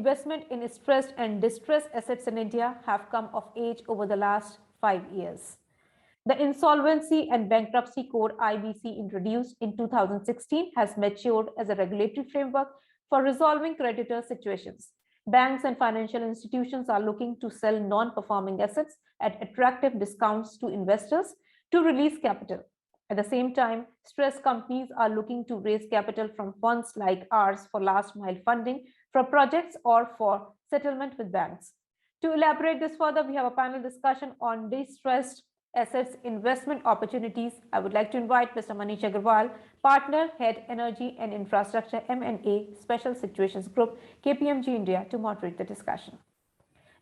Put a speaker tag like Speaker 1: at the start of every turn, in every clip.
Speaker 1: investment in stressed and distressed assets in India have come of age over the last 5 years. The Insolvency and Bankruptcy Code (IBC) introduced in 2016 has matured as a regulatory framework for resolving creditor situations. Banks and financial institutions are looking to sell non-performing assets at attractive discounts to investors to release capital. At the same time, stressed companies are looking to raise capital from funds like ours for last mile funding for projects or for settlement with banks. To elaborate this further, we have a panel discussion on distressed assets investment opportunities. I would like to invite Mr. Manish Agarwal, Partner, Head, Energy and Infrastructure M&A Special Situations Group, KPMG India, to moderate the discussion.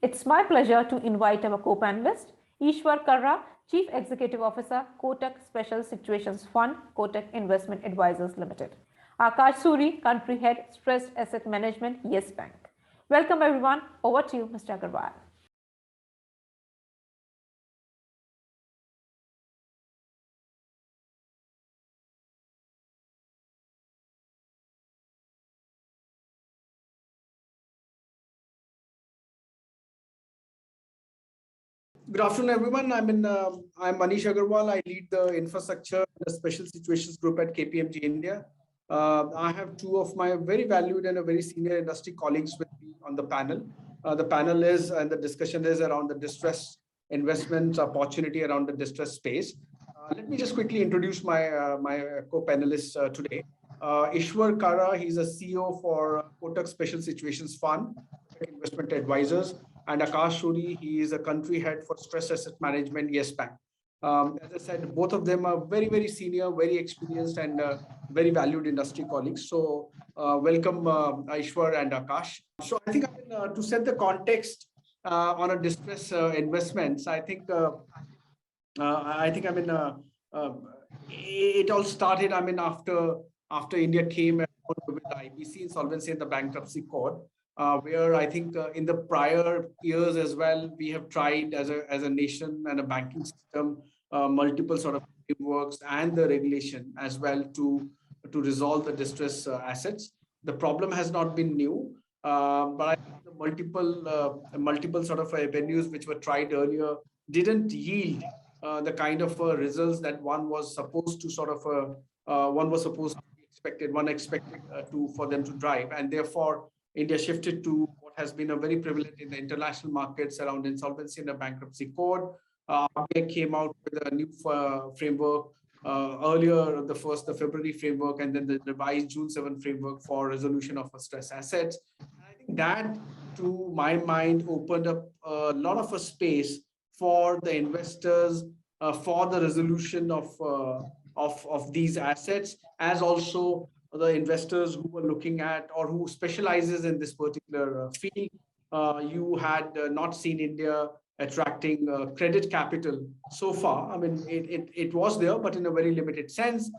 Speaker 1: It's my pleasure to invite our co-panelist, Eshwar Karra, Chief Executive Officer, Kotak Special Situations Fund, Kotak Investment Advisors Limited. Akash Suri, Country Head, Stressed Asset Management, Yes Bank. Welcome everyone. Over to you, Mr. Agarwal.
Speaker 2: Good afternoon, everyone. I'm Manish Agarwal. I lead the infrastructure, the special situations group at KPMG India. I have two of my very valued and a very senior industry colleagues with me on the panel. The panel is, and the discussion is around the distress investment opportunity around the distress space. Let me just quickly introduce my co-panelists today. Eshwar Karra, he's a CEO for Kotak Special Situations Fund, Investment Advisors. And Akash Suri, he is a country head for stress asset management, Yes Bank. As I said, both of them are very, very senior, very experienced and very valued industry colleagues. So welcome Eshwar and Akash. So I think to set the context on a distress investments, it all started, after India came with the IBC, Insolvency and the Bankruptcy Code. Where I think in the prior years as well, we have tried as a nation and a banking system, multiple sort of frameworks and the regulation as well to resolve the distress assets. The problem has not been new, but I think the multiple sort of venues which were tried earlier didn't yield the kind of results that one was supposed to expected for them to drive, and therefore India shifted to what has been a very prevalent in the international markets around insolvency and the bankruptcy code. RBI came out with a new framework earlier, the February framework, and then the revised June 7 framework for resolution of stress assets. And I think that, to my mind, opened up a lot of a space for the investors for the resolution of these assets, as also the investors who were looking at or who specializes in this particular field. You had not seen India attracting credit capital so far. I mean, it was there, but in a very limited sense,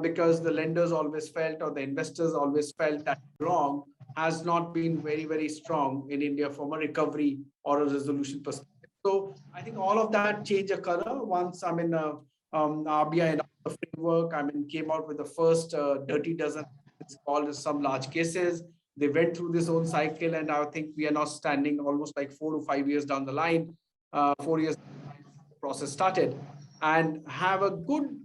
Speaker 2: because the lenders always felt, or the investors always felt, that wrong has not been very, very strong in India from a recovery or a resolution perspective. So I think all of that changed a color once RBI and the framework came out with the first dirty dozen, it's called, some large cases. They went through this own cycle, and I think we are now standing almost like 4 to 5 years down the line, 4 years the process started, and have a good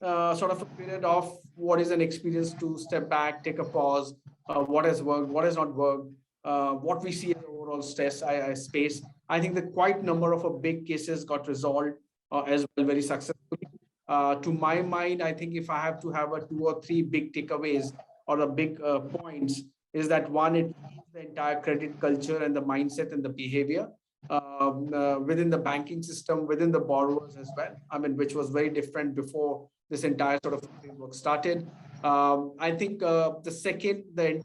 Speaker 2: sort of a period of what is an experience to step back, take a pause, what has worked, what has not worked, what we see as overall stress space. I think the quite number of big cases got resolved as well very successfully. To my mind, I think if I have to have 2 or 3 big takeaways or big points, is that one, it leads the entire credit culture and the mindset and the behavior within the banking system, within the borrowers as well. Which was very different before this entire sort of framework started. I think the second, the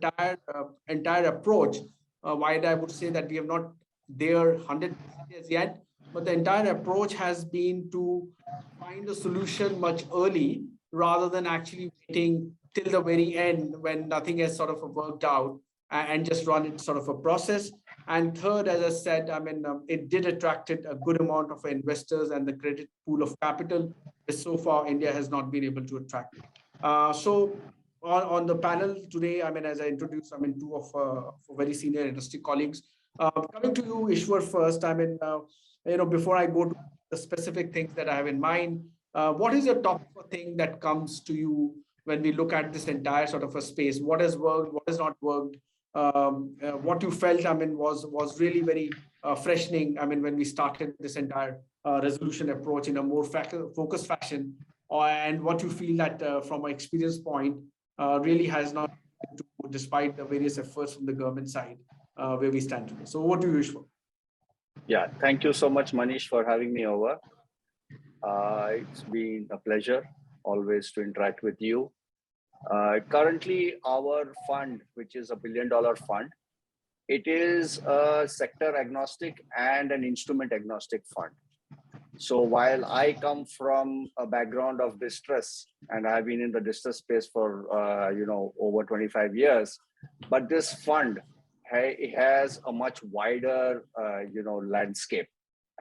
Speaker 2: entire approach, why I would say that we have not there 100% as yet, but the entire approach has been to find a solution much early rather than actually waiting till the very end when nothing has sort of worked out and just run it sort of a process. And third, as I said, it did attracted a good amount of investors and the credit pool of capital, which so far India has not been able to attract. So on the panel today, I mean, as I introduced, I mean, two of very senior industry colleagues. Coming to you, Eshwar, first, I mean, before I go to the specific things that I have in mind, what is your top thing that comes to you when we look at this entire sort of a space? What has worked? What has not worked? What you felt, I mean, was really very freshening. I mean, when we started this entire resolution approach in a more focused fashion, and what you feel that from an experience point really has not, despite the various efforts from the government side, where we stand today. So what do you wish for?
Speaker 3: Yeah, thank you so much, Manish, for having me over. It's been a pleasure always to interact with you. Currently, our fund, which is $1 billion fund, it is a sector agnostic and an instrument agnostic fund. So while I come from a background of distress, and I've been in the distress space for over 25 years, but this fund has a much wider landscape.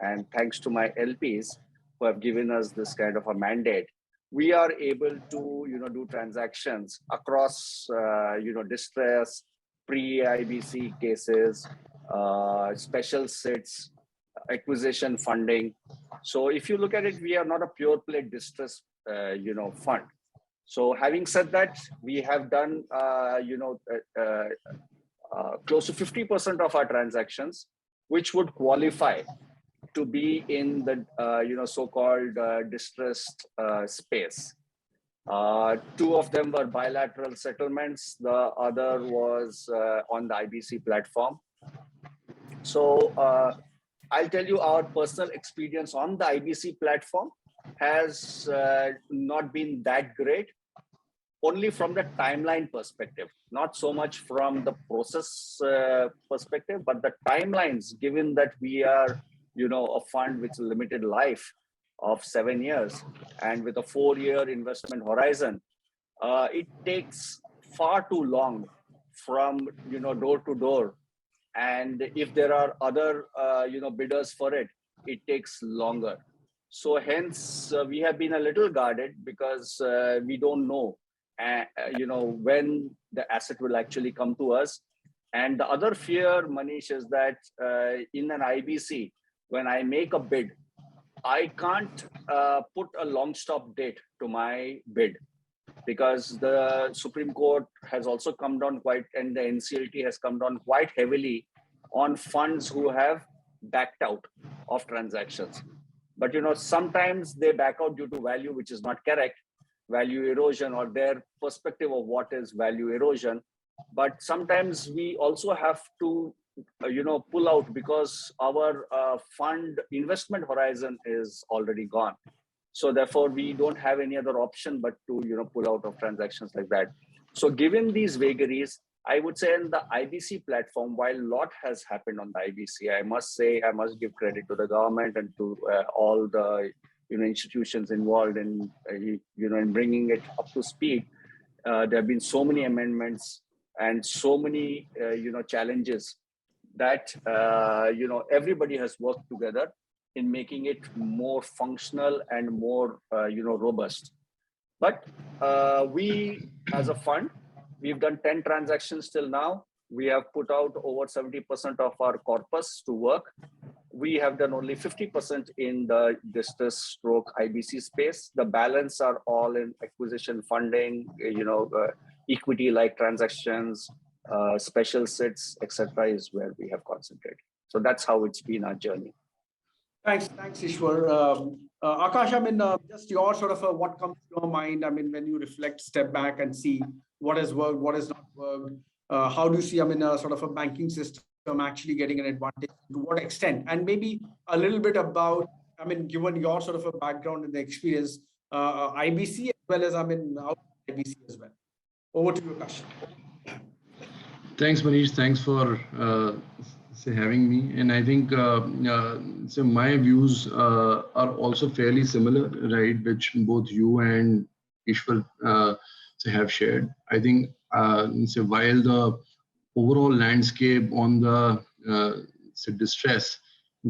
Speaker 3: And thanks to my LPs who have given us this kind of a mandate, we are able to do transactions across distress, pre-IBC cases, special sits, acquisition funding. So if you look at it, we are not a pure play distress fund. So having said that, we have done close to 50% of our transactions which would qualify to be in the so-called distressed space. Two of them were bilateral settlements. The other was on the IBC platform. So I'll tell you, our personal experience on the IBC platform has not been that great, only from the timeline perspective, not so much from the process perspective, but the timelines, given that we are a fund with a limited life of 7 years and with a 4-year investment horizon, it takes far too long from door to door. And if there are other bidders for it, it takes longer. So hence we have been a little guarded because we don't know when the asset will actually come to us. And the other fear, Manish, is that in an IBC, when I make a bid, I can't put a long stop date to my bid, because the Supreme Court has also come down quite, and the NCLT has come down quite heavily on funds who have backed out of transactions. But sometimes they back out due to value, which is not correct, value erosion, or their perspective of what is value erosion. But sometimes we also have to pull out because our fund investment horizon is already gone. So therefore, we don't have any other option but to pull out of transactions like that. So given these vagaries, I would say in the IBC platform, while a lot has happened on the IBC, I must give credit to the government and to all the institutions involved in in bringing it up to speed. There have been so many amendments and so many challenges that everybody has worked together in making it more functional and more robust. But we as a fund, we've done 10 transactions till now. We have put out over 70% of our corpus to work. We have done only 50% in the distress stroke IBC space. The balance are all in acquisition funding, equity-like transactions, special sits, etc., is where we have concentrated. So that's how it's been our journey.
Speaker 2: Thanks, Eshwar. Akash, I mean, just your sort of what comes to your mind, I mean, when you reflect, step back and see what has worked, what has not worked, how do you see, I mean, sort of a banking system actually getting an advantage, to what extent, and maybe a little bit about, I mean, given your sort of a background and the experience, IBC as well as, I mean, out IBC as well. Over to you, Akash.
Speaker 4: Thanks, Manish. Thanks for having me. And I think so my views are also fairly similar, right? Which both you and Eshwar have shared. I think so while the overall landscape on the distress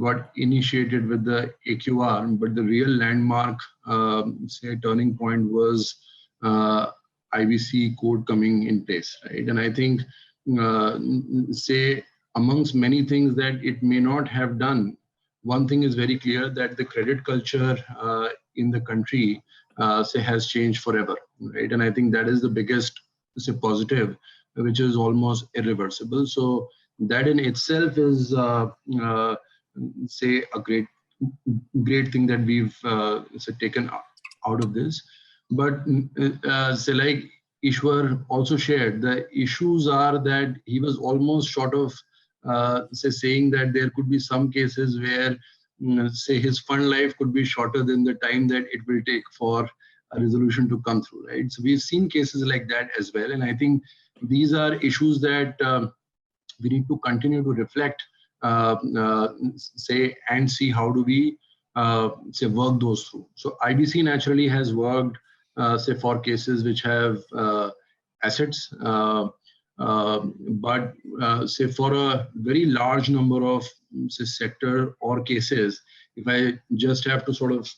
Speaker 4: got initiated with the AQR, but the real landmark turning point was IBC code coming in place, right? And I think, say, amongst many things that it may not have done, one thing is very clear, that the credit culture in the country, say, has changed forever, right? And I think that is the biggest, say, positive, which is almost irreversible. So that in itself is, say, a great thing that we've say, taken out of this. But say, like Eshwar also shared, the issues are that he was almost short of say, saying that there could be some cases where say, his fund life could be shorter than the time that it will take for a resolution to come through, right? So we've seen cases like that as well, and I think these are issues that we need to continue to reflect, say, and see how do we say, work those through. So IBC naturally has worked, say, for cases which have assets, but say, for a very large number of, say, sector or cases, if I just have to sort of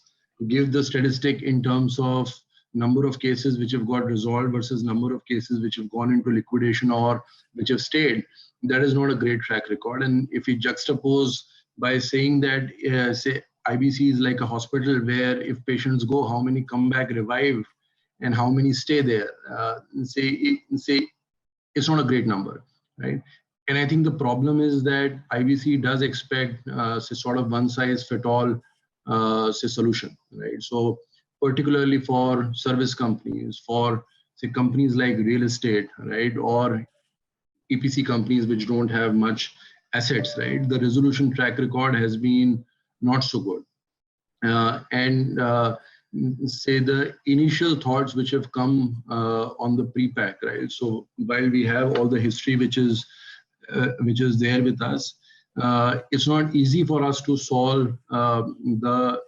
Speaker 4: give the statistic in terms of number of cases which have got resolved versus number of cases which have gone into liquidation or which have stayed, that is not a great track record. And if we juxtapose by saying that, say, IBC is like a hospital where if patients go, how many come back revived and how many stay there, say, it's not a great number, right? And I think the problem is that IBC does expect, say, sort of one size fit all, say, solution, right? So particularly for service companies, for, say, companies like real estate, right, or EPC companies which don't have much assets, right, the resolution track record has been not so good. And say, the initial thoughts which have come on the pre-pack, right? So while we have all the history which is there with us, it's not easy for us to solve the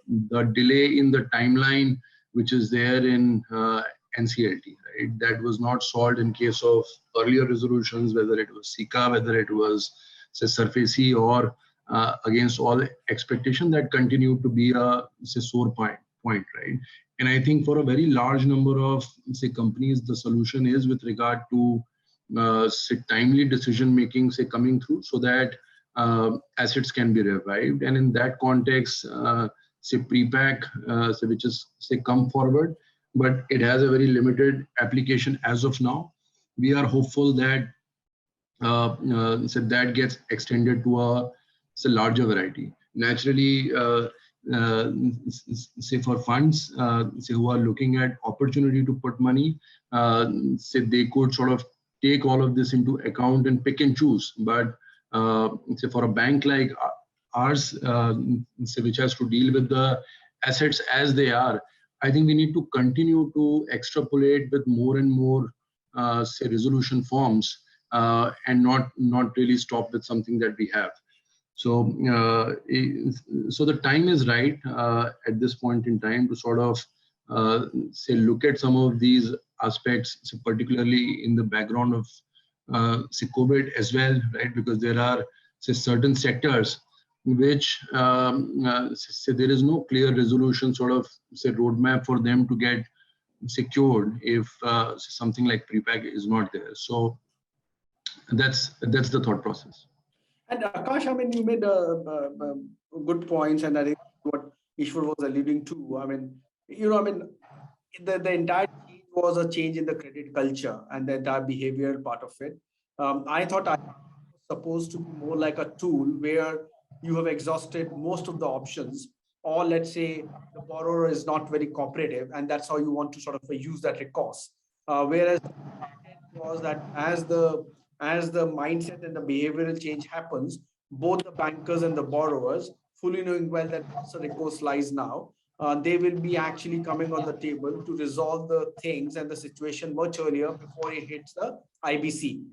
Speaker 4: delay in the timeline which is there in NCLT, right? That was not solved in case of earlier resolutions, whether it was SICA, whether it was, say, SURFACE, or against all expectation, that continued to be a, say, sore point, right? And I think for a very large number of, say, companies, the solution is with regard to say, timely decision making, say, coming through, so that assets can be revived. And in that context, say, pre-pack, say, which is, say, come forward, but it has a very limited application as of now. We are hopeful that so that gets extended to a, say, larger variety. Naturally, say, for funds, say, who are looking at opportunity to put money, say, they could sort of take all of this into account and pick and choose. But say, for a bank like ours, say, which has to deal with the assets as they are, I think we need to continue to extrapolate with more and more, say, resolution forms, and not really stop with something that we have. So, so the time is right at this point in time to sort of say, look at some of these aspects, so particularly in the background of say, COVID as well, right? Because there are, say, certain sectors which say, there is no clear resolution sort of, say, roadmap for them to get secured if something like pre-pack is not there. So that's the thought process.
Speaker 2: And Akash, I mean, you made good points, and I think what Eshwar was alluding to. I mean, the entire change was a change in the credit culture and the entire behavioral part of it. I thought I was supposed to be more like a tool where you have exhausted most of the options, or let's say the borrower is not very cooperative, and that's how you want to sort of use that recourse. Whereas was that as the mindset and the behavioral change happens, both the bankers and the borrowers, fully knowing well that once the recourse lies now, they will be actually coming on the table to resolve the things and the situation much earlier before it hits the IBC.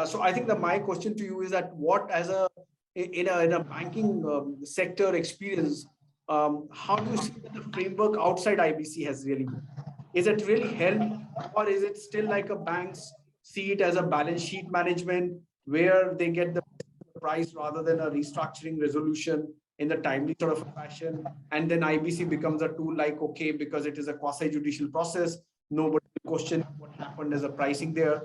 Speaker 2: So I think that my question to you is that what, as in a banking sector experience, how do you see that the framework outside IBC has really been? Is it really helped, or is it still like a bank's see it as a balance sheet management where they get the price rather than a restructuring resolution in the timely sort of fashion? And then IBC becomes a tool like, okay, because it is a quasi-judicial process, Nobody will question what happened as a pricing there.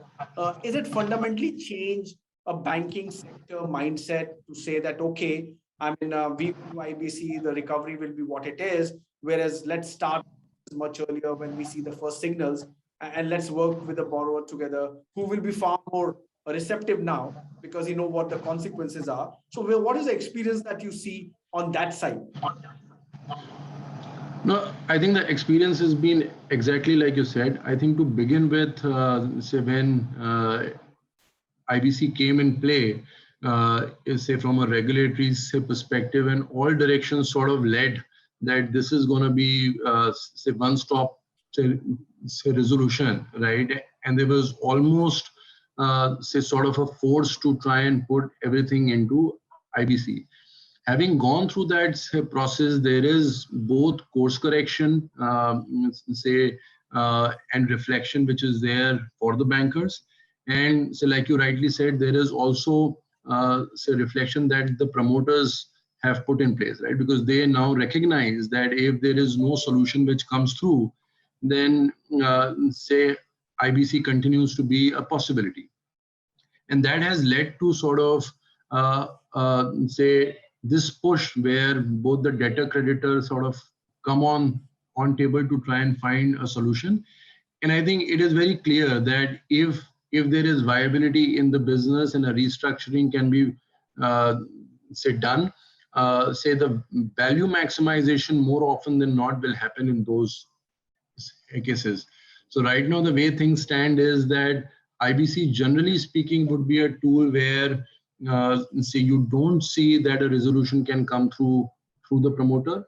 Speaker 2: Is it fundamentally changed a banking sector mindset to say that, okay, I mean, we do IBC, the recovery will be what it is, whereas let's start much earlier when we see the first signals, and let's work with the borrower together, who will be far more receptive now because you know what the consequences are. So what is the experience that you see on that side?
Speaker 4: No, I think the experience has been exactly like you said. I think to begin with, say when IBC came in play, is say from a regulatory say, perspective, and all directions sort of led that this is going to be say one-stop say resolution, right? And there was almost say sort of a force to try and put everything into IBC. Having gone through that process, there is both course correction, say, and reflection, which is there for the bankers. And so, like you rightly said, there is also say reflection that the promoters have put in place, right? Because they now recognize that if there is no solution which comes through, then say IBC continues to be a possibility. And that has led to sort of say this push where both the debtor creditor sort of come on table to try and find a solution. And I think it is very clear that if there is viability in the business and a restructuring can be say done, say the value maximization more often than not will happen in those cases. So right now the way things stand is that IBC generally speaking would be a tool where say you don't see that a resolution can come through the promoter,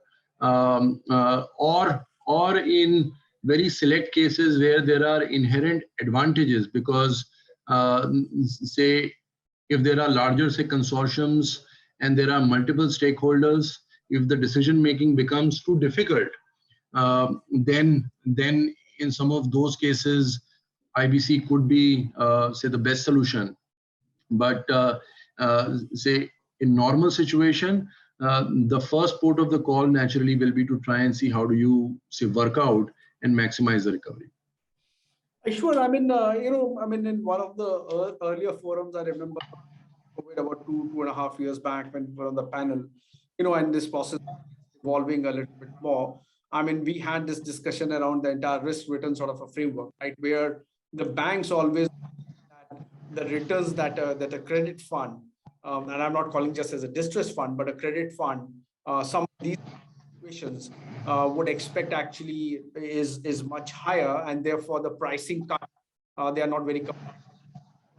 Speaker 4: or in very select cases where there are inherent advantages because say if there are larger say consortiums and there are multiple stakeholders, if the decision making becomes too difficult, then in some of those cases IBC could be say the best solution. But say in normal situation, the first port of the call naturally will be to try and see how do you say work out and maximize the recovery.
Speaker 2: Eshwar, I mean, I mean, in one of the earlier forums, I remember about 2.5 years back when we were on the panel, and this process evolving a little bit more. I mean, we had this discussion around the entire risk-return sort of a framework, right? Where the banks always the returns that a credit fund, and I'm not calling just as a distress fund, but a credit fund, some of these situations would expect actually is much higher, and therefore the pricing cut, they are not very competitive.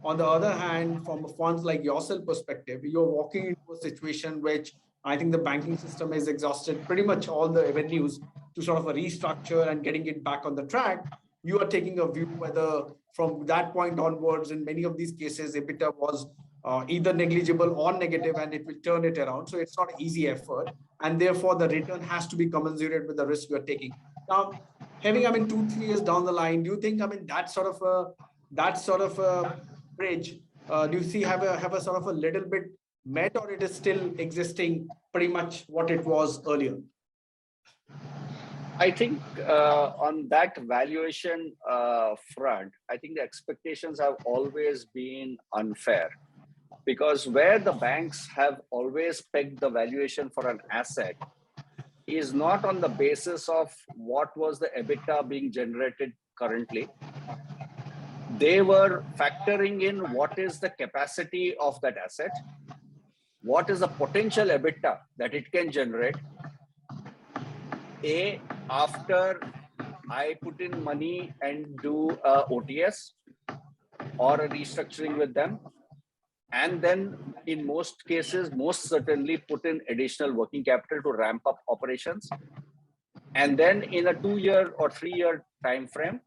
Speaker 2: On the other hand, from a funds like yourself perspective, you're walking into a situation which I think the banking system has exhausted pretty much all the avenues to sort of a restructure and getting it back on the track. You are taking a view whether from that point onwards, in many of these cases, EBITDA was either negligible or negative, and it will turn it around. So it's not an easy effort, and therefore the return has to be commensurate with the risk you're taking. Now, having 2-3 years down the line, do you think that sort of a bridge, do you see have a sort of a little bit met, or it is still existing pretty much what it was earlier?
Speaker 3: I think on that valuation front, I think the expectations have always been unfair, because where the banks have always pegged the valuation for an asset is not on the basis of what was the EBITDA being generated currently. They were factoring in what is the capacity of that asset, what is the potential EBITDA that it can generate, after I put in money and do a OTS or a restructuring with them, and then in most cases, most certainly put in additional working capital to ramp up operations, and then in a 2-year or 3-year time frame,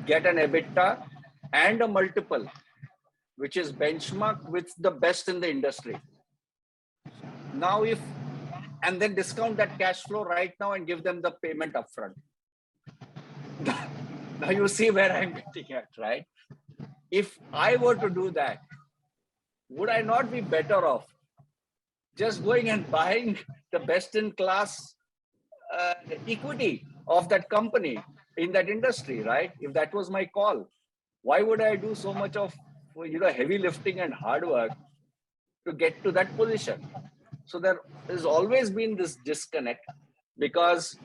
Speaker 3: get an EBITDA and a multiple which is benchmarked with the best in the industry. Now, and then discount that cash flow right now and give them the payment upfront. Now you see where I'm getting at, right? If I were to do that, would I not be better off just going and buying the best in class equity of that company in that industry, right? If that was my call, why would I do so much of heavy lifting and hard work to get to that position? So there has always been this disconnect, because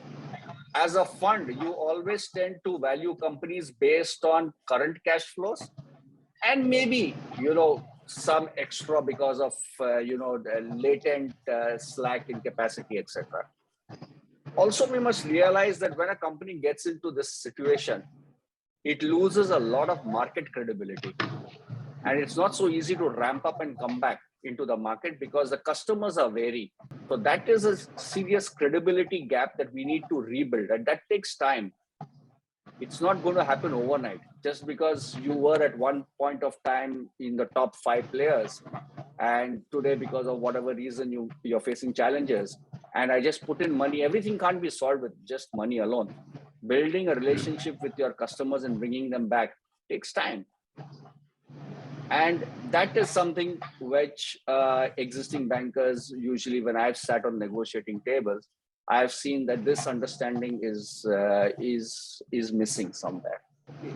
Speaker 3: as a fund, you always tend to value companies based on current cash flows, and maybe some extra because of the latent slack in capacity, etc. Also, we must realize that when a company gets into this situation, it loses a lot of market credibility, and it's not so easy to ramp up and come back into the market because the customers are wary. So that is a serious credibility gap that we need to rebuild, and that takes time. It's not going to happen overnight. Just because you were at one point of time in the top 5 players, and today, because of whatever reason, you're facing challenges, and I just put in money, everything can't be solved with just money alone. Building a relationship with your customers and bringing them back takes time. And that is something which existing bankers, usually when I've sat on negotiating tables, I've seen that this understanding is missing somewhere.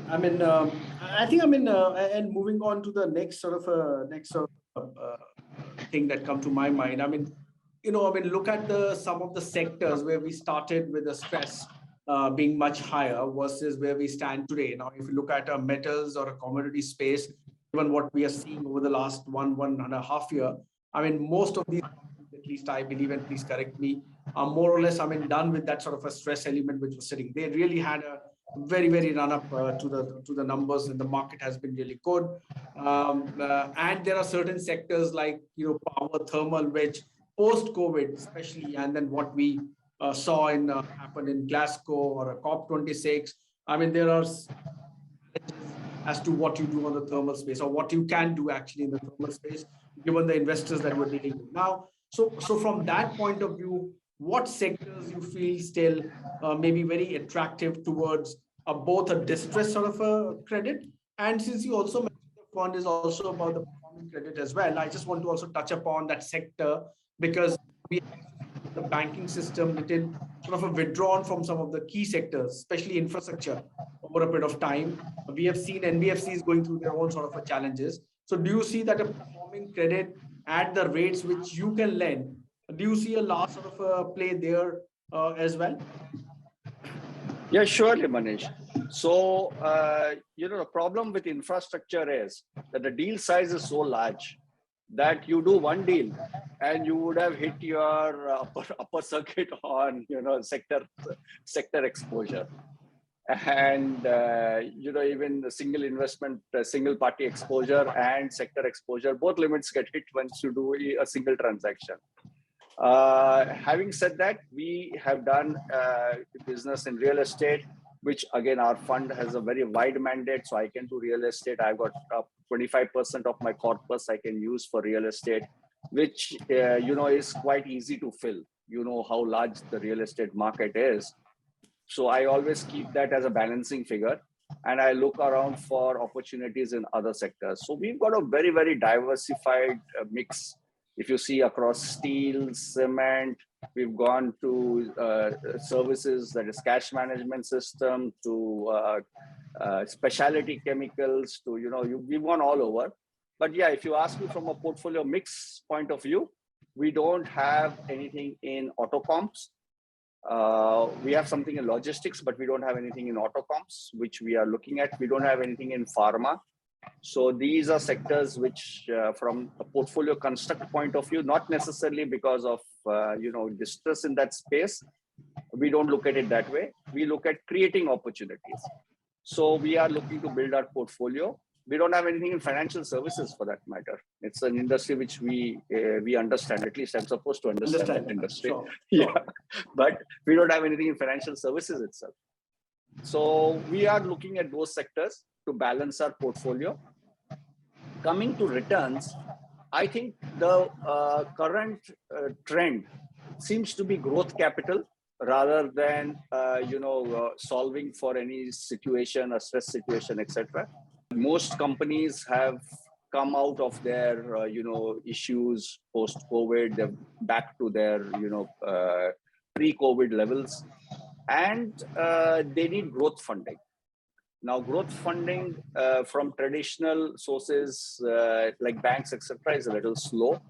Speaker 2: I mean, I think, and moving on to the next sort of thing that come to my mind. I mean, look at some of the sectors where we started with the stress being much higher versus where we stand today. Now, if you look at a metals or a commodity space, even what we are seeing over the last one and a half year, I mean, most of these, at least I believe, and please correct me, are more or less, done with that sort of a stress element which was sitting. They really had a very run up to the numbers, and the market has been really good. And there are certain sectors like power, thermal, which post COVID especially, and then what we saw happen in Glasgow or a COP26. I mean, there are as to what you do on the thermal space, or what you can do actually in the thermal space, given the investors that we're dealing with now. So from that point of view, what sectors you feel still maybe very attractive towards both a distressed sort of a credit, and since you also mentioned the fund is also about the performing credit as well, I just want to also touch upon that sector, because we the banking system little sort of a withdrawn from some of the key sectors, especially infrastructure, over a period of time. We have seen NBFCs going through their own sort of challenges. So do you see that a performing credit at the rates which you can lend, do you see a large sort of a play there as well?
Speaker 3: Yeah, surely, Manish. So, the problem with infrastructure is that the deal size is so large that you do one deal and you would have hit your upper circuit on, sector exposure. And, even the single investment, single party exposure and sector exposure, both limits get hit once you do a single transaction. Having said that, we have done business in real estate, which again, our fund has a very wide mandate. So I can do real estate. I've got 25% of my corpus I can use for real estate, which, is quite easy to fill. You know how large the real estate market is. So I always keep that as a balancing figure, and I look around for opportunities in other sectors. So we've got a very diversified mix. If you see across steel, cement, we've gone to services, that is cash management system, to specialty chemicals, to, we've gone all over. But yeah, if you ask me from a portfolio mix point of view, we don't have anything in auto comps. We have something in logistics, but we don't have anything in auto comps, which we are looking at. We don't have anything in pharma. So these are sectors which, from a portfolio construct point of view, not necessarily because of, distress in that space, we don't look at it that way. We look at creating opportunities. So we are looking to build our portfolio. We don't have anything in financial services for that matter. It's an industry which we understand. At least I'm supposed to understand that industry. Sure. Yeah, but we don't have anything in financial services itself. So we are looking at those sectors to balance our portfolio. Coming to returns, I think the current trend seems to be growth capital rather than solving for any situation, a stress situation, etc. Most companies have come out of their issues post-COVID. They're back to their pre-COVID levels. and they need growth funding. Now, growth funding from traditional sources like banks, etc., is a little slow.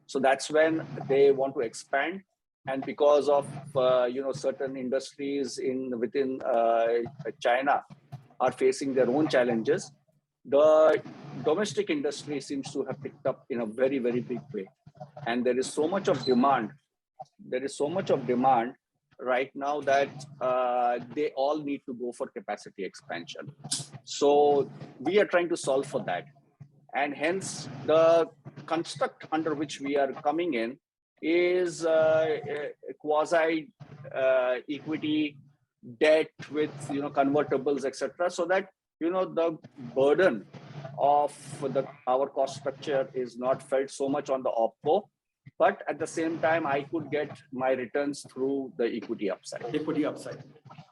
Speaker 3: So that's when they want to expand, and because of certain industries within China are facing their own challenges, the domestic industry seems to have picked up in a very, very big way, and there is so much of demand. There is so much of demand right now that they all need to go for capacity expansion. So we are trying to solve for that. And hence the construct under which we are coming in is quasi equity debt with convertibles, etc., so that the burden of our cost structure is not felt so much on the opco, but at the same time I could get my returns through the equity upside.
Speaker 2: Equity upside.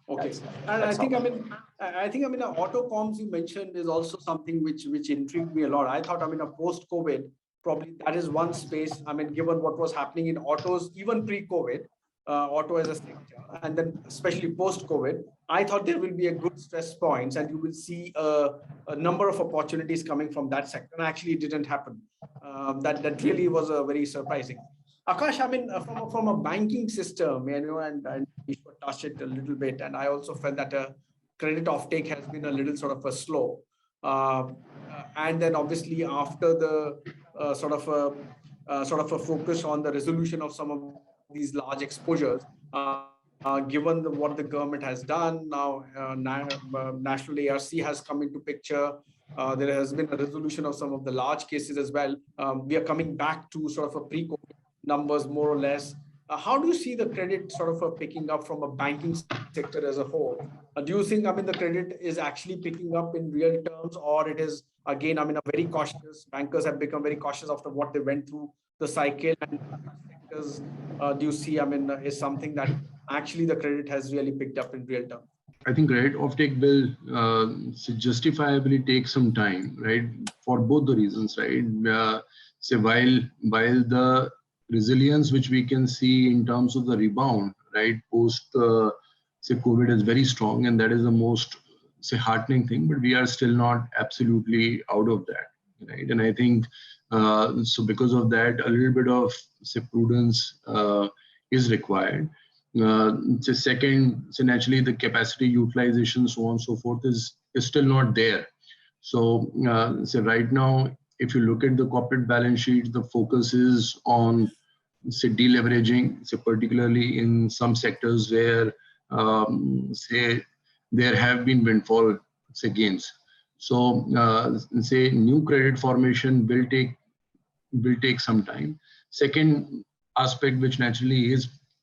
Speaker 2: Okay. And
Speaker 3: that's
Speaker 2: I think auto comms you mentioned is also something which intrigued me a lot. I thought, a post-COVID, probably that is one space, given what was happening in autos, even pre-COVID, auto as a sector, and then especially post-COVID, I thought there will be a good stress points and you will see a number of opportunities coming from that sector. And actually it didn't happen. That really was very surprising. Akash, from a banking system, and Eshwar touched it a little bit, and I also felt that credit offtake has been a little sort of a slow. And then obviously after the sort of a focus on the resolution of some of these large exposures, given what the government has done now, National ARC has come into picture. There has been a resolution of some of the large cases as well. We are coming back to sort of a pre-COVID numbers, more or less. How do you see the credit sort of picking up from a banking sector as a whole? Do you think, the credit is actually picking up in real terms, or it is again, a very cautious? Bankers have become very cautious after what they went through the cycle. And sectors, do you see, is something that actually the credit has really picked up in real terms?
Speaker 4: I think credit offtake will justifiably take some time, right? For both the reasons, right? So while the resilience which we can see in terms of the rebound, right, post COVID is very strong, and that is the most heartening thing. But we are still not absolutely out of that, right? And I think so because of that, a little bit of prudence is required. Second, naturally the capacity utilization, so on and so forth, is still not there. So right now, if you look at the corporate balance sheet, the focus is on deleveraging, particularly in some sectors where there have been windfall gains. So new credit formation will take some time. Second aspect, which naturally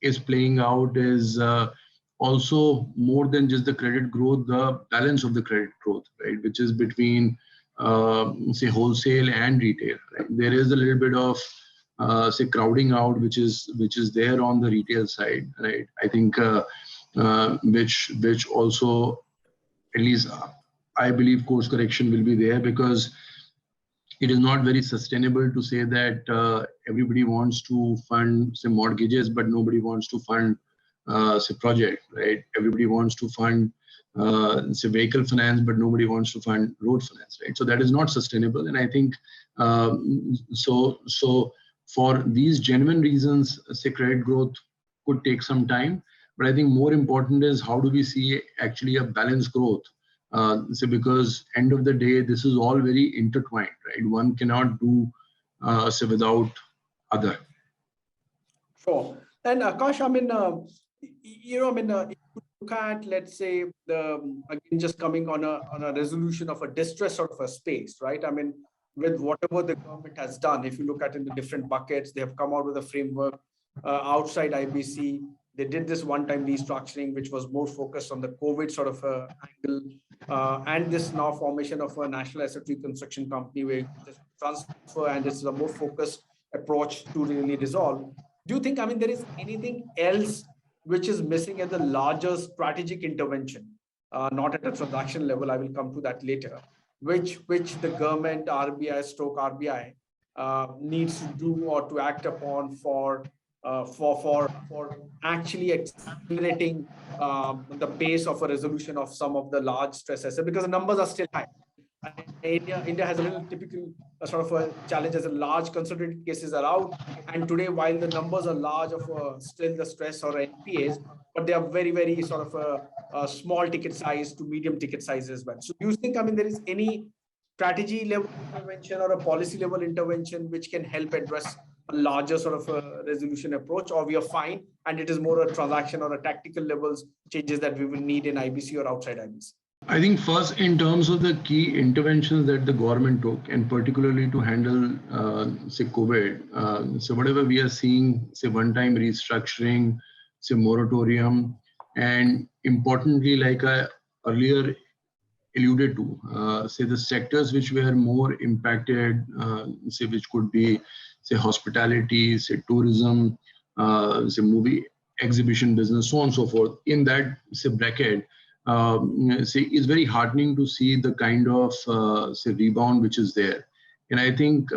Speaker 4: is playing out, is also more than just the credit growth, the balance of the credit growth, right, which is between wholesale and retail. Right? There is a little bit of crowding out, which is there on the retail side, right? I think which also, at least I believe, course correction will be there, because it is not very sustainable to say that everybody wants to fund mortgages, but nobody wants to fund project, right? Everybody wants to fund vehicle finance, but nobody wants to fund road finance, right? So that is not sustainable. And I think so for these genuine reasons, credit growth could take some time. But I think more important is how do we see actually a balanced growth? Because end of the day, this is all very intertwined, right? One cannot do without other.
Speaker 2: Sure. And Akash, if you look at, let's say, again, just coming on a resolution of a distress sort of a space, right? With whatever the government has done, if you look at in the different buckets, they have come out with a framework outside IBC. They did this one-time restructuring, which was more focused on the COVID sort of angle, and this now formation of a national asset reconstruction company where this transfer, and this is a more focused approach to really resolve. Do you think, there is anything else which is missing at the larger strategic intervention, not at a transaction level? I will come to that later. Which the government, RBI needs to do or to act upon for actually accelerating the pace of a resolution of some of the large stress assets, because the numbers are still high. India has a little typical sort of a challenge as a large consolidated cases are out. And today, while the numbers are large of still the stress or NPAs, but they are very, very sort of a small ticket size to medium ticket size as well. So do you think, I mean, there is any strategy level intervention or a policy level intervention which can help address a larger sort of a resolution approach, or we are fine and it is more a transaction or a tactical levels changes that we will need in IBC or outside IBC?
Speaker 4: I think first, in terms of the key interventions that the government took, and particularly to handle, say, COVID, so whatever we are seeing, say, one-time restructuring, say, moratorium, and importantly, like I earlier alluded to, say, the sectors which were more impacted, say, which could be, say, hospitality, say, tourism, say, movie exhibition business, so on and so forth, in that, say, bracket, say, it's very heartening to see the kind of say rebound which is there. And I think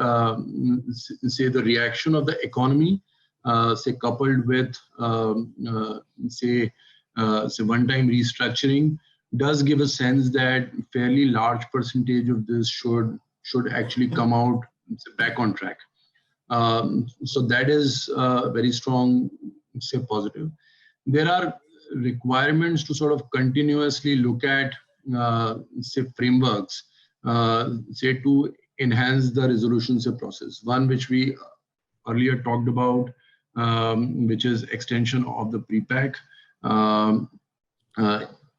Speaker 4: say the reaction of the economy, say coupled with say one-time restructuring, does give a sense that fairly large percentage of this should actually come out back on track. So that is very strong, say, positive. There are requirements to sort of continuously look at, say, frameworks, say, to enhance the resolution process. One which we earlier talked about, which is extension of the pre-pack,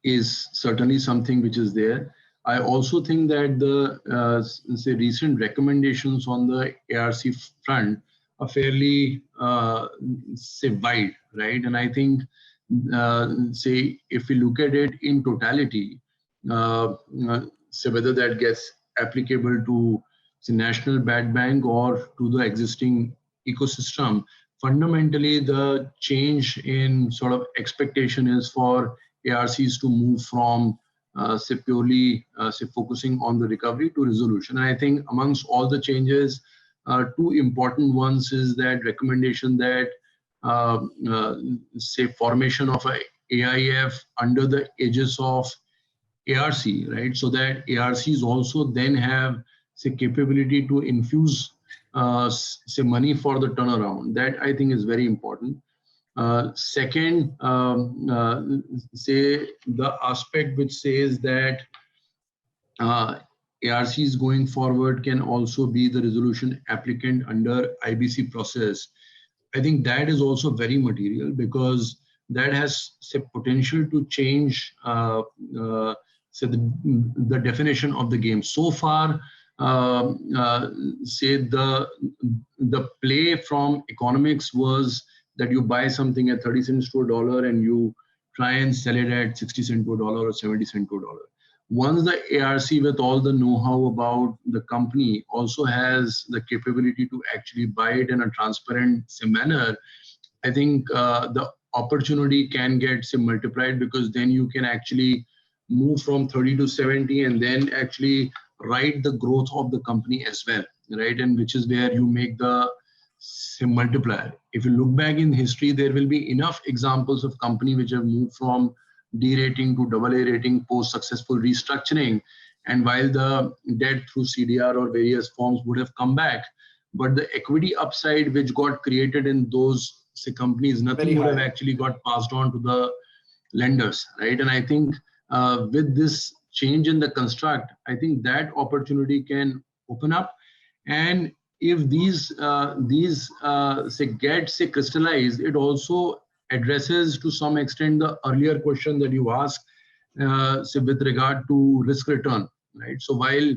Speaker 4: is certainly something which is there. I also think that the say recent recommendations on the ARC front are fairly say wide, right? And I think say if we look at it in totality, say whether that gets applicable to the national bad bank or to the existing ecosystem, fundamentally the change in sort of expectation is for ARCs to move from say purely say focusing on the recovery to resolution. And I think amongst all the changes, two important ones is that recommendation that say formation of a AIF under the aegis of ARC, right? So that ARCs also then have say capability to infuse say money for the turnaround. That I think is very important. Second, say the aspect which says that ARCs going forward can also be the resolution applicant under IBC process. I think that is also very material because that has say potential to change say the definition of the game. So far, say the play from economics was that you buy something at 30 cents to a dollar and you try and sell it at 60 cents to a dollar or 70 cents to a dollar. Once the ARC with all the know-how about the company also has the capability to actually buy it in a transparent manner, I think the opportunity can get say multiplied, because then you can actually move from 30 to 70 and then actually ride the growth of the company as well, right? And which is where you make the say multiplier. If you look back in history, there will be enough examples of company which have moved from D rating to AA rating post successful restructuring. And while the debt through CDR or various forms would have come back, but the equity upside which got created in those say companies, nothing would have actually got passed on to the lenders, right? And I think with this change in the construct, I think that opportunity can open up. And if these say get say crystallized, it also addresses to some extent the earlier question that you asked, say with regard to risk return, right? So while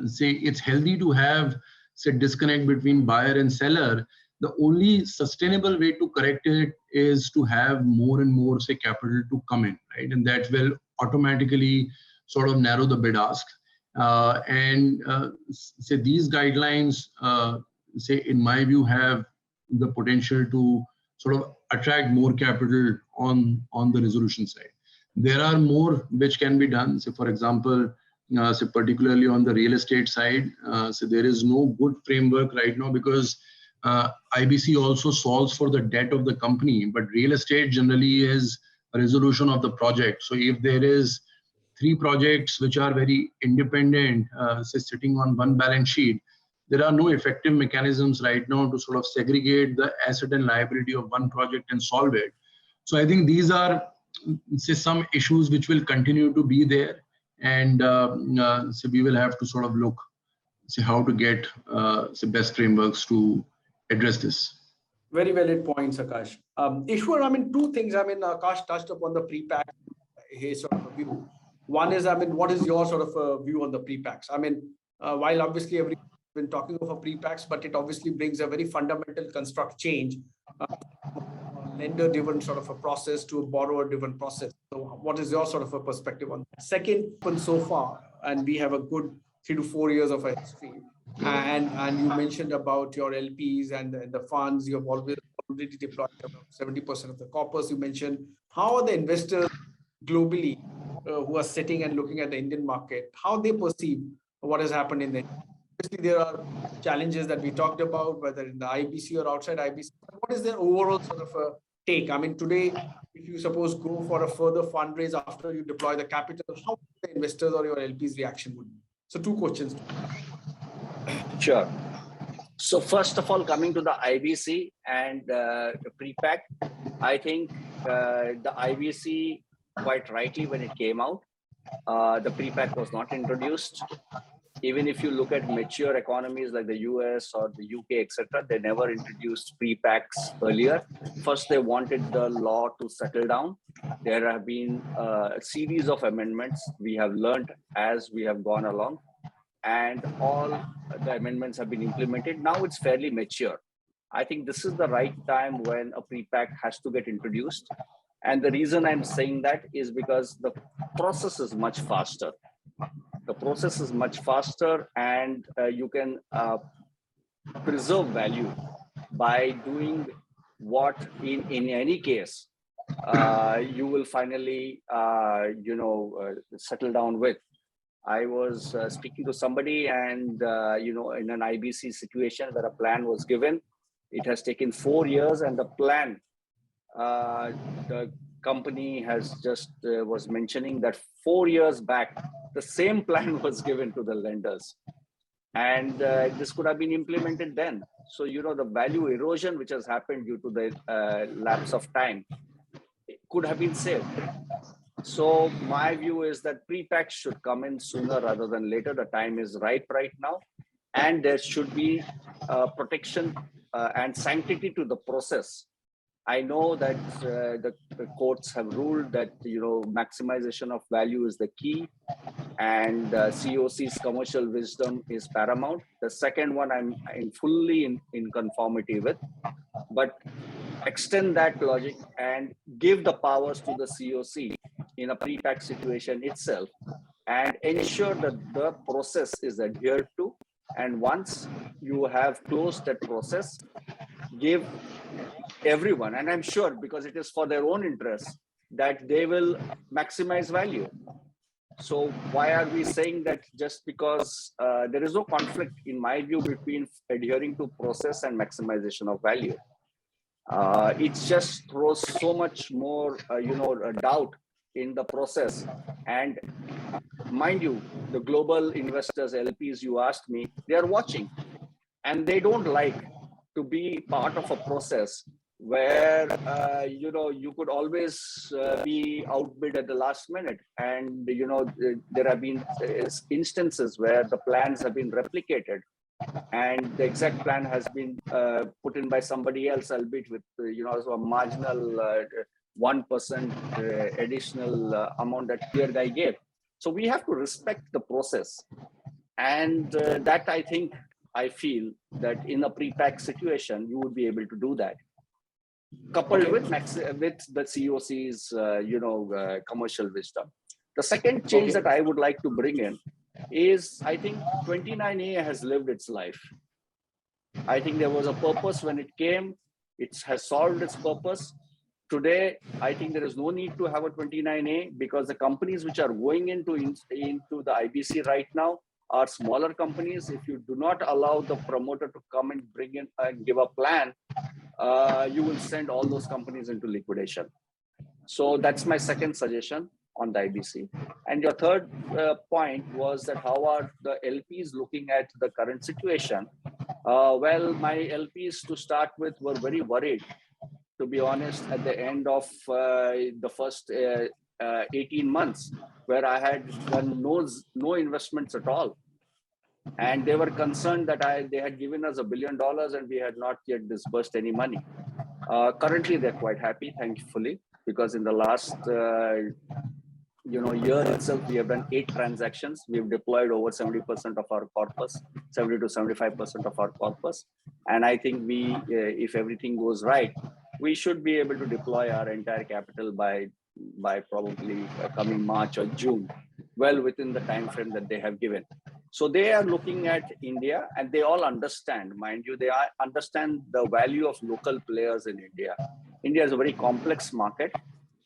Speaker 4: say it's healthy to have say disconnect between buyer and seller, the only sustainable way to correct it is to have more and more say capital to come in, right? And that will automatically sort of narrow the bid ask. And say these guidelines, say in my view, have the potential to sort of attract more capital on the resolution side. There are more which can be done. So for example, so particularly on the real estate side, so there is no good framework right now because IBC also solves for the debt of the company, but real estate generally is resolution of the project. So if there is 3 projects which are very independent, say sitting on one balance sheet, there are no effective mechanisms right now to sort of segregate the asset and liability of one project and solve it. So I think these are, say, some issues which will continue to be there, and so we will have to sort of look, see how to get the best frameworks to address this.
Speaker 2: Very valid points, Akash. Eshwar, I mean, two things. I mean, Akash touched upon the pre-pack, his sort of a view. One is, I mean, what is your sort of a view on the pre-packs? I mean, while obviously everyone's been talking of a pre-packs, but it obviously brings a very fundamental construct change, lender-driven sort of a process to a borrower-driven process. So what is your sort of a perspective on that? Second, so far, and we have a good 3 to 4 years of a history, and you mentioned about your LPs and the funds you have already deployed about 70% of the corpus. You mentioned, how are the investors globally who are sitting and looking at the Indian market, how they perceive what has happened in the. Obviously, there are challenges that we talked about, whether in the IBC or outside IBC. What is their overall sort of a take? I mean, today, if you suppose go for a further fundraise after you deploy the capital, how the investors or your LPs reaction would be? So 2 questions.
Speaker 3: Sure. So first of all, coming to the IBC and the pre-pack, I think the IBC, quite rightly, when it came out, the pre-pack was not introduced. Even if you look at mature economies like the US or the UK, etc., they never introduced pre-packs earlier. First, they wanted the law to settle down. There have been a series of amendments we have learned as we have gone along, and all the amendments have been implemented. Now it's fairly mature. I think this is the right time when a pre-pack has to get introduced. And the reason I'm saying that is because the process is much faster. The process is much faster, and you can preserve value by doing what in any case you will finally settle down with. I was speaking to somebody, and in an IBC situation where a plan was given, it has taken 4 years, and the plan, the company has just was mentioning that 4 years back, the same plan was given to the lenders, and this could have been implemented then. So, the value erosion which has happened due to the lapse of time, it could have been saved. So my view is that pre-pack should come in sooner rather than later. The time is ripe right now, and there should be protection and sanctity to the process. I know that the courts have ruled that maximization of value is the key, and COC's commercial wisdom is paramount. The second one I'm fully in conformity with, but extend that logic and give the powers to the COC in a pre-pack situation itself, and ensure that the process is adhered to. And once you have closed that process, give everyone, and I'm sure because it is for their own interest, that they will maximize value. So why are we saying that? Just because there is no conflict, in my view, between adhering to process and maximization of value. It just throws so much more, doubt in the process. And mind you, the global investors, LPs, you asked me, they are watching, and they don't like to be part of a process where you could always be outbid at the last minute. And there have been instances where the plans have been replicated, and the exact plan has been put in by somebody else, albeit with a marginal 1% additional amount that clear guy gave. So we have to respect the process, and that I feel that in a pre-pack situation you would be able to do that, coupled with the COC's commercial wisdom. The second change that I would like to bring in is, I think 29A has lived its life. I think there was a purpose when it came. It has solved its purpose. Today, I think there is no need to have a 29A, because the companies which are going into the IBC right now are smaller companies. If you do not allow the promoter to come and bring in and give a plan, you will send all those companies into liquidation. So that's my second suggestion on the IBC. And your third point was that how are the LPs looking at the current situation? Well, my LPs to start with were very worried, to be honest, at the end of the first 18 months, where I had done no investments at all. And they were concerned that they had given us $1 billion and we had not yet disbursed any money. Currently, they're quite happy, thankfully, because in the last year itself, we have done 8 transactions. We've deployed over 70% of our corpus, 70 to 75% of our corpus. And I think if everything goes right, we should be able to deploy our entire capital by probably coming March or June, well within the time frame that they have given. So they are looking at India, and they all understand, mind you, they understand the value of local players in India. India is a very complex market,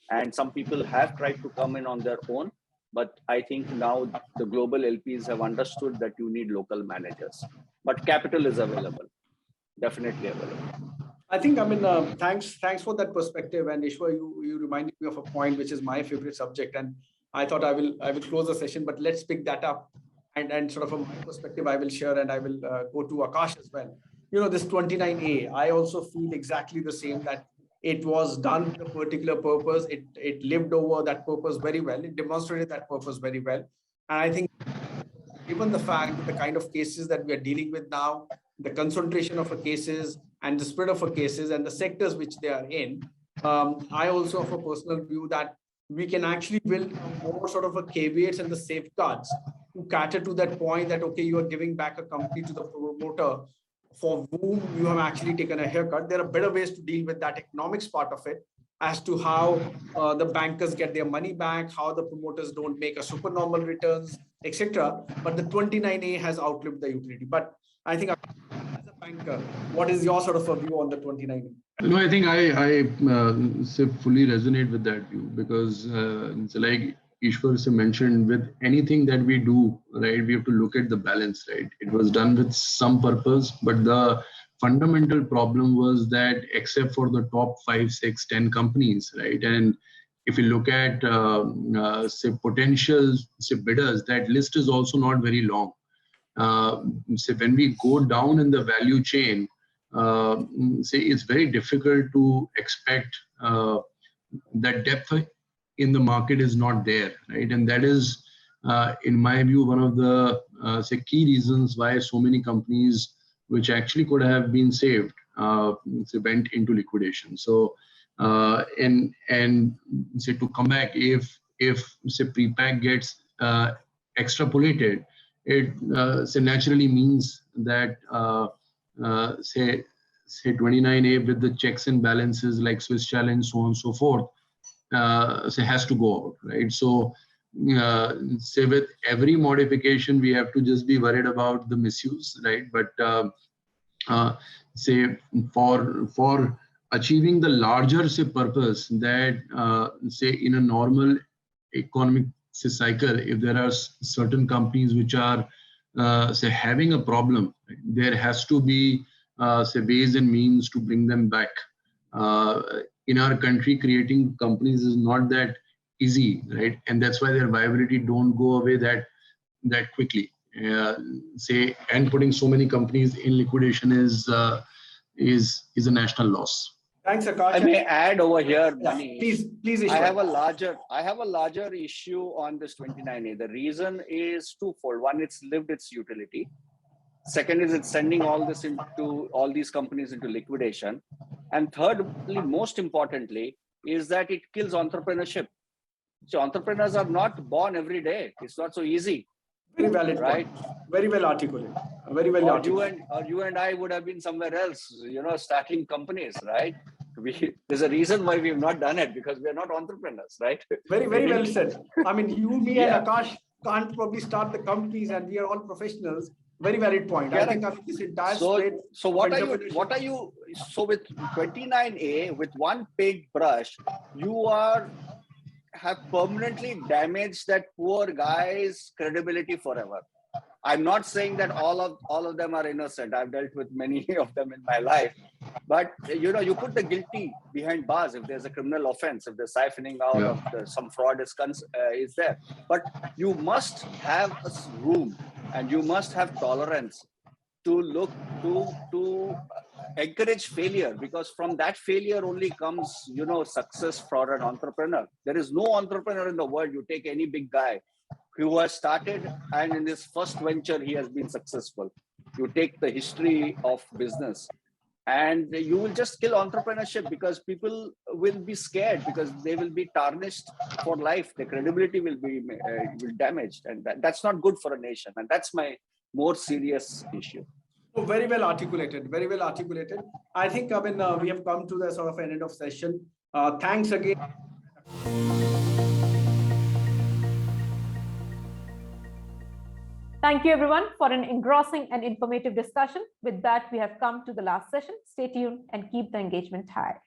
Speaker 3: and some people have tried to come in on their own. But I think now the global LPs have understood that you need local managers. But capital is available, definitely available.
Speaker 2: I think, thanks for that perspective. And Eshwar, you reminded me of a point which is my favorite subject. And I thought I will close the session, but let's pick that up. And sort of from my perspective, I will share, and I will go to Akash as well. This 29A, I also feel exactly the same, that it was done with a particular purpose. It lived over that purpose very well. It demonstrated that purpose very well. And I think given the fact that the kind of cases that we are dealing with now, the concentration of cases and the spread of cases and the sectors which they are in, I also have a personal view that we can actually build more sort of caveats and the safeguards to cater to that point that, okay, you are giving back a company to the promoter for whom you have actually taken a haircut. There are better ways to deal with that economics part of it, as to how the bankers get their money back, how the promoters don't make a supernormal returns, etc. But the 29A has outlived the utility. But I think as a banker, what is your sort of a view on the 29A?
Speaker 4: No, I think I fully resonate with that view, because it's like Eshwar mentioned, with anything that we do, right, we have to look at the balance, right? It was done with some purpose, but the fundamental problem was that except for the top 5, 6, 10 companies, right? And if you look at potential bidders, that list is also not very long. When we go down in the value chain, it's very difficult to expect that depth in the market is not there, right? And that is, in my view, one of the key reasons why so many companies which actually could have been saved went into liquidation. So and to come back, if prepack gets extrapolated, it naturally means that 29A with the checks and balances like Swiss challenge, so on and so forth, has to go out, right? So with every modification, we have to just be worried about the misuse, right? But for achieving the larger purpose that in a normal economic cycle, if there are certain companies which are having a problem, right, there has to be ways and means to bring them back. In our country, creating companies is not that easy, right? And that's why their viability don't go away that quickly. And putting so many companies in liquidation is a national loss.
Speaker 2: Thanks, Akash.
Speaker 3: I may add over here, Manish.
Speaker 2: Please.
Speaker 3: I have a larger issue on this 29A. The reason is twofold. One, it's lived its utility. Second is it's sending all these companies into liquidation. And thirdly, most importantly, is that it kills entrepreneurship. So entrepreneurs are not born every day. It's not so easy.
Speaker 2: Very valid, right? Very well articulated. Very well articulated.
Speaker 3: You and I would have been somewhere else, starting companies, right? There's a reason why we've not done it, because we are not entrepreneurs, right?
Speaker 2: Very well said. I mean, you, me, and Akash can't probably start the companies, and we are all professionals. Very valid point.
Speaker 3: Yeah,
Speaker 2: I think this entire
Speaker 3: so what are you? So with 29A, with one paintbrush, you have permanently damaged that poor guy's credibility forever. I'm not saying that all of them are innocent. I've dealt with many of them in my life, but you put the guilty behind bars if there's a criminal offense, if there's siphoning out of some fraud is there. But you must have room, and you must have tolerance to look to encourage failure, because from that failure only comes success for an entrepreneur. There is no entrepreneur in the world, you take any big guy who has started and in his first venture he has been successful. You take the history of business and you will just kill entrepreneurship, because people will be scared, because they will be tarnished for life. The credibility will be damaged, and that's not good for a nation. And that's my more serious issue.
Speaker 2: Oh, very well articulated. Very well articulated. I think, I mean, we have come to the sort of end of session. Thanks again.
Speaker 1: Thank you, everyone, for an engrossing and informative discussion. With that, we have come to the last session. Stay tuned and keep the engagement high.